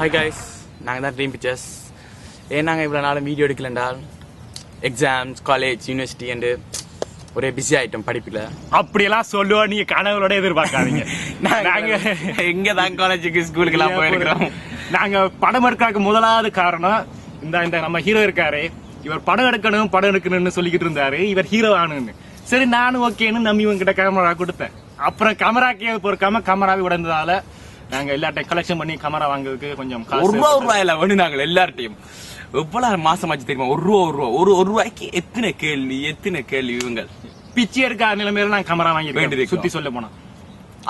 Hi guys, நாங்கள் தான் dream pictures. ஏன் நாங்கள் இவ்வளோ நாளும் வீடியோ எடுக்கலண்டால் எக்ஸாம்ஸ், காலேஜ், யூனிவர்சிட்டி அண்டு ஒரே பிஸி ஆகிட்டோம் படிப்பில். அப்படியெல்லாம் சொல்லுவோம், நீங்கள் கனவுகளோட எதிர்பார்க்காதீங்க. நாங்கள் எங்கே தான் காலேஜுக்கு ஸ்கூலுக்கெல்லாம் போயிருக்கிறோம். நாங்கள் படம் எடுக்கிறதுக்கு முதலாவது காரணம் இந்த நம்ம ஹீரோ இருக்காரு. இவர் படம் எடுக்கணும்னு சொல்லிக்கிட்டு இருந்தாரு. இவர் ஹீரோ ஆனுன்னு. சரி, நானும் ஓகேன்னு நம்பி இவங்கிட்ட கேமரா கொடுத்தேன். அப்புறம் கேமராக்கே பொறுக்காம கேமராவை உடந்ததால நாங்க எல்லாத்தையும் கலெக்ஷன் பண்ணி கேமரா வாங்குறதுக்கு கொஞ்சம் ஒரு ரூபாயில வந்து நாங்கள் எல்லார்ட்டையும் எவ்வளவு மாசமாச்சு தெரியுமா? ஒரு ரூபாய்க்கு எத்தனை கேள்வி இவங்க பிச்சை எடுக்க நிலைமையில நான் கேமரா வாங்கி சுத்தி சொல்ல போனா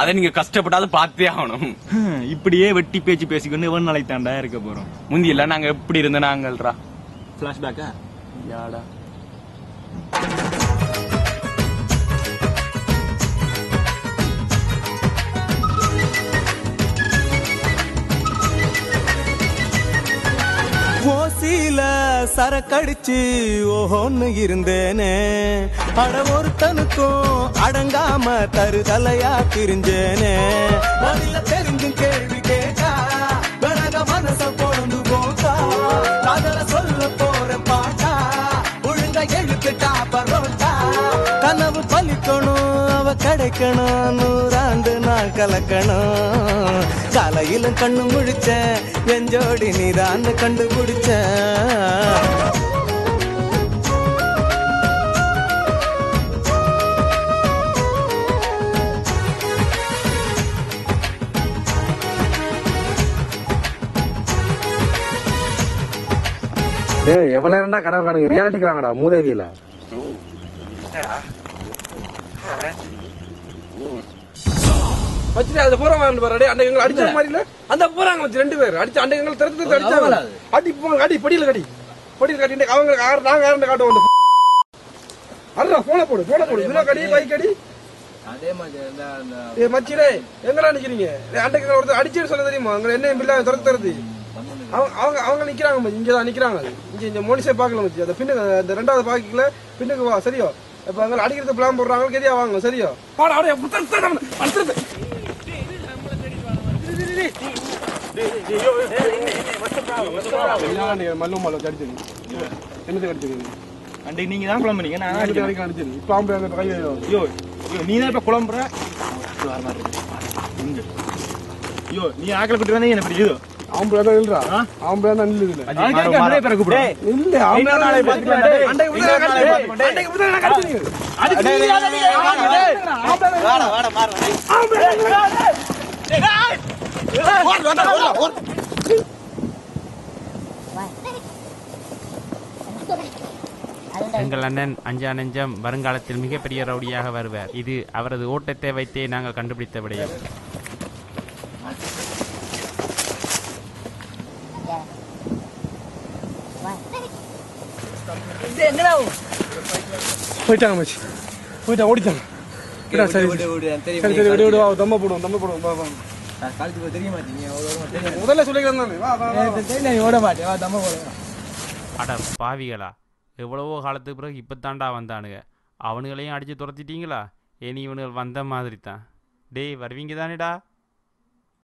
அதை நீங்க கஷ்டப்பட்டாலும் பார்த்தே ஆகணும். இப்படியே வெட்டி பேச்சு பேசிக்கொண்டு எவ்வளவு நாளைக்கு தாண்டா இருக்க போறோம். முந்தி எல்லாம் நாங்க எப்படி இருந்தோம் நாங்கள்ரா பிளாஷ்பேக்கா யாடா. ஓசில சரக்கடிச்சு ஓஹோன்னு இருந்தேனே, அட ஒருத்தனுக்கும் அடங்காம தருதலையா திரிஞ்சேனே. பதில தெரிஞ்சு கேள்வி கேட்டா விலக மனச பொழுது போட்டா, காதல சொல்ல போற பாட்டா ஒழுங்க எழுத்துட்டா பரோட்டா. கனவு பலிக்கணும், அவ கிடைக்கணும், நூறாண்டு நான் கலக்கணும். காலையில கண்ணு முழிச்ச என் ஜோடி நீதான் கண்டுபிடிச்ச. எவ்வளவு நேரம்டா கனவு காணுங்க, ரியாலிட்டிக்கிறாங்கடா மூதேவியில. வச்சுட்டு அது போறாங்க பாரு. அண்டை எங்களை அடிச்ச மாதிரி இல்ல, அந்த போறாங்க வச்சு 2 பேர் அடிச்சு அண்டை எங்களை திறத்து அடிச்சாங்க. அடி படியில கட்டி அவங்க நாங்க யாருன்னு காட்டுவோம். அண்ணா போன போடு இதுல கடி பைக் அடி. அதே மாதிரி மச்சிரே எங்கடா நிக்கிறீங்க? அண்டைக்கு ஒருத்தர் அடிச்சுன்னு சொல்ல தெரியுமா? அங்க என்ன பிள்ளை திறத்து அவங்க நிக்கிறாங்க, இங்கதான் நிக்கிறாங்க. இங்க மோனிசே பாக்கல மச்சி. அந்த பின்னுக்கு அந்த 2வது பாக்கில பின்னுக்கு வா. சரியோ? இப்ப அங்க அடிக்கிறது பிளான் போடுறாங்க. கெதியா வாங்க. சரியோ? நீங்க தான் குழம்புறீங்க, நீ தான் இப்ப குழம்புற. நீ ஆக்கல குட்டி வந்து என்ன பிடிக்குதோ ஆம்பளை இல்ல ஆம்பளை இல்ல எங்கள் அண்ணன் அஞ்சா நெஞ்சம் வருங்காலத்தில் மிகப்பெரிய ரவுடியாக வருவார். இது அவரது ஓட்டத்தை வைத்தே நாங்கள் கண்டுபிடித்த விடயம். போயிட்டாங்க மச்சி, போயிட்டாங்க, ஓடிட்டாங்க. தம்ம போடுவோம். முதல்ல சொல்லிக்கிறேன். அட பாவிகளா, எவ்வளவோ காலத்துக்கு பிறகு இப்பத்தாண்டா வந்தானுங்க. அவனுங்களையும் அடிச்சு துரத்திட்டீங்களா? இனி இவனுகள் வந்த மாதிரி தான். டேய் வருவீங்க தானேடா?